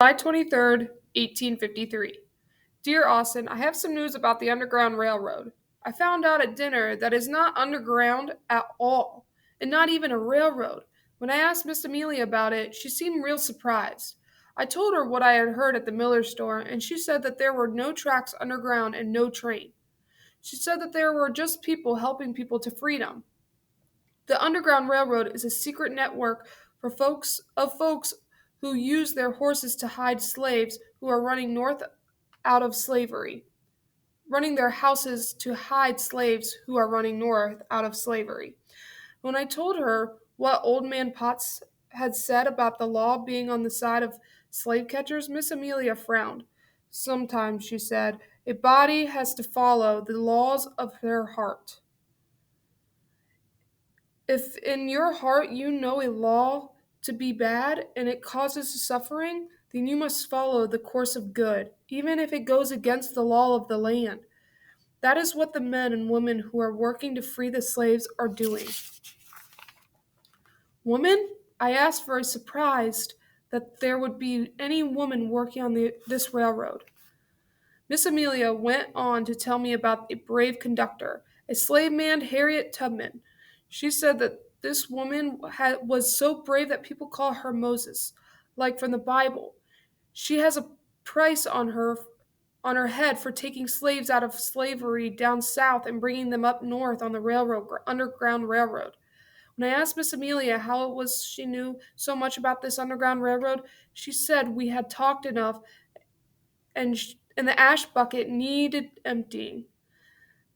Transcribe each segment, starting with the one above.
July 23rd, 1853. Dear Austin, I have some news about the Underground Railroad. I found out at dinner that it's not underground at all, and not even a railroad. When I asked Miss Amelia about it, she seemed real surprised. I told her what I had heard at the Miller store, and she said that there were no tracks underground and no train. She said that there were just people helping people to freedom. The Underground Railroad is a secret network for folks who use their horses to hide slaves who are running north out of slavery, running their houses to hide slaves who are running north out of slavery. When I told her what Old Man Potts had said about the law being on the side of slave catchers, Miss Amelia frowned. Sometimes, she said, a body has to follow the laws of their heart. If in your heart you know a law to be bad and it causes suffering, then you must follow the course of good, even if it goes against the law of the land. That is what the men and women who are working to free the slaves are doing. Woman? I asked, very surprised that there would be any woman working on this railroad. Miss Amelia went on to tell me about a brave conductor, a slave man, Harriet Tubman. She said that this woman was so brave that people call her Moses, like from the Bible. She has a price on her head for taking slaves out of slavery down south and bringing them up north on the underground railroad. When I asked Miss Amelia how it was she knew so much about this underground railroad, she said we had talked enough and the ash bucket needed emptying.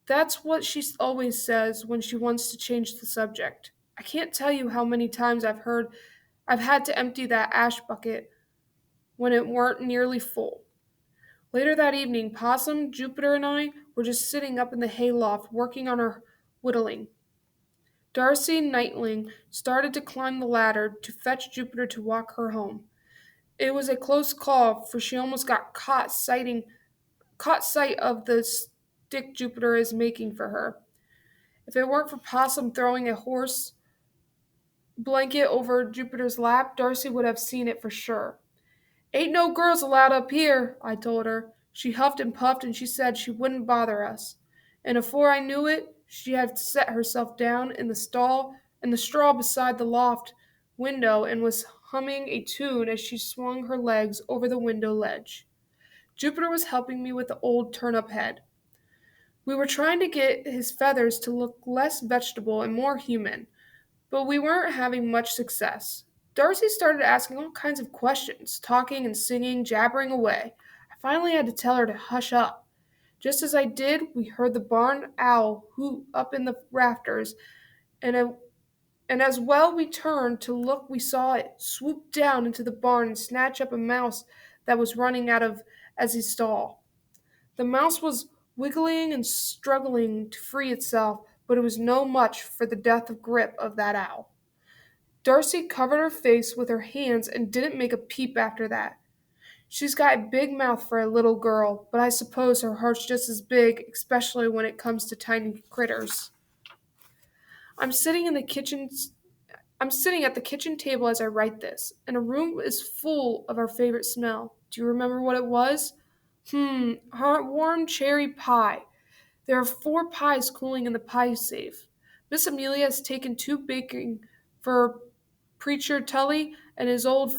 That's what she always says when she wants to change the subject. I can't tell you how many times I've had to empty that ash bucket when it weren't nearly full. Later that evening, Possum, Jupiter, and I were just sitting up in the hayloft working on our whittling. Darcy Nightling started to climb the ladder to fetch Jupiter to walk her home. It was a close call, for she almost got caught sight of the stick Jupiter is making for her. If it weren't for Possum throwing a horse blanket over Jupiter's lap, Darcy would have seen it for sure. Ain't no girls allowed up here, I told her. She huffed and puffed, and she said she wouldn't bother us. And afore I knew it, she had set herself down in the straw beside the loft window and was humming a tune as she swung her legs over the window ledge. Jupiter was helping me with the old turnip head. We were trying to get his feathers to look less vegetable and more human, but we weren't having much success. Darcy started asking all kinds of questions, talking and singing, jabbering away. I finally had to tell her to hush up. Just as I did, we heard the barn owl hoot up in the rafters, and, a, and as well we turned to look, we saw it swoop down into the barn and snatch up a mouse that was running out of as a stall. The mouse was wiggling and struggling to free itself, but it was no match for the death grip of that owl. Darcy covered her face with her hands and didn't make a peep after that. She's got a big mouth for a little girl, but I suppose her heart's just as big, especially when it comes to tiny critters. I'm sitting in the kitchen I'm sitting at the kitchen table as I write this, and a room is full of our favorite smell. Do you remember what it was? Heartworm cherry pie. There are 4 pies cooling in the pie safe. Miss Amelia has taken 2 baking for Preacher Tully and his old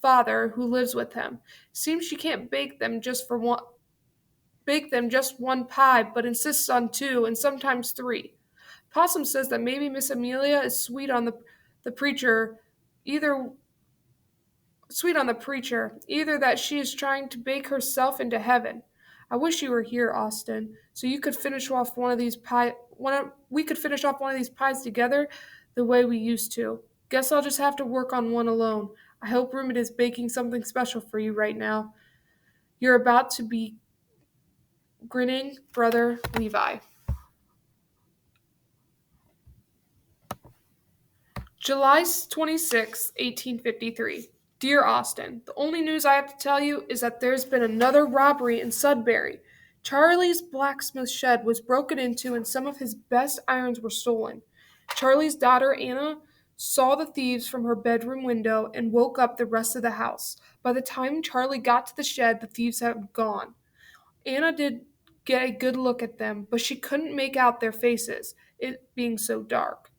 father who lives with him. Seems she can't bake them just one pie, but insists on 2 and sometimes 3. Possum says that maybe Miss Amelia is the preacher, either either that she is trying to bake herself into heaven. I wish you were here, Austin, so you could finish off we could finish off one of these pies together the way we used to. Guess I'll just have to work on one alone. I hope Roommate is baking something special for you right now. You're about to be grinning, Brother Levi. July 26, 1853. Dear Austin, the only news I have to tell you is that there's been another robbery in Sudbury. Charlie's blacksmith shed was broken into and some of his best irons were stolen. Charlie's daughter, Anna, saw the thieves from her bedroom window, and woke up the rest of the house. By the time Charlie got to the shed, the thieves had gone. Anna did get a good look at them, but she couldn't make out their faces, it being so dark.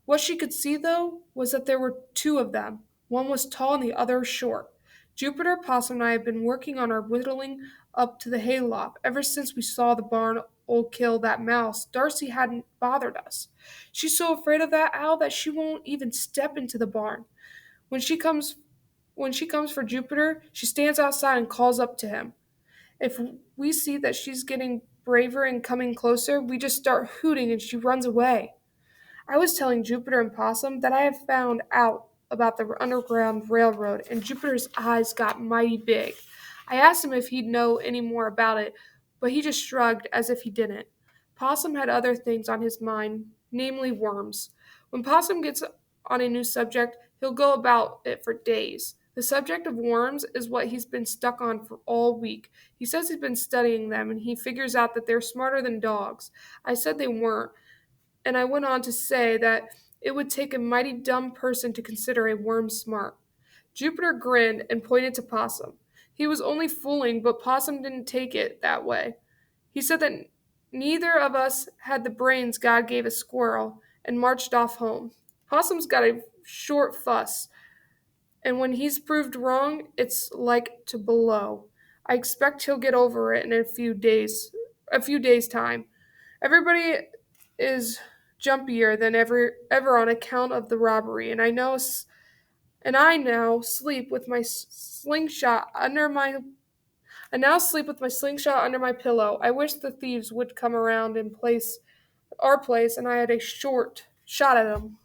What she could see, though, was that there were two of them. One was tall and the other short. Jupiter, Possum, and I have been working on our whittling up to the hayloft ever since we saw the barn old kill that mouse. Darcy hadn't bothered us. She's so afraid of that owl that she won't even step into the barn. When she comes when she comes for Jupiter, she stands outside and calls up to him. If we see that she's getting braver and coming closer, we just start hooting and she runs away. I was telling Jupiter and Possum that I had found out about the Underground Railroad, and Jupiter's eyes got mighty big. I asked him if he'd know any more about it, but he just shrugged as if he didn't. Possum had other things on his mind, namely worms. When Possum gets on a new subject, he'll go about it for days. The subject of worms is what he's been stuck on for all week. He says he's been studying them and he figures out that they're smarter than dogs. I said they weren't, and I went on to say that it would take a mighty dumb person to consider a worm smart. Jupiter grinned and pointed to Possum. He was only fooling, but Possum didn't take it that way. He said that neither of us had the brains God gave a squirrel and marched off home. Possum's got a short fuss, and when he's proved wrong, it's like to blow. I expect he'll get over it in a few days time. Everybody is jumpier than ever on account of the robbery, and I now sleep with my slingshot under my I now sleep with my slingshot under my pillow. I wish the thieves would come around and place our place, and I had a short shot at them.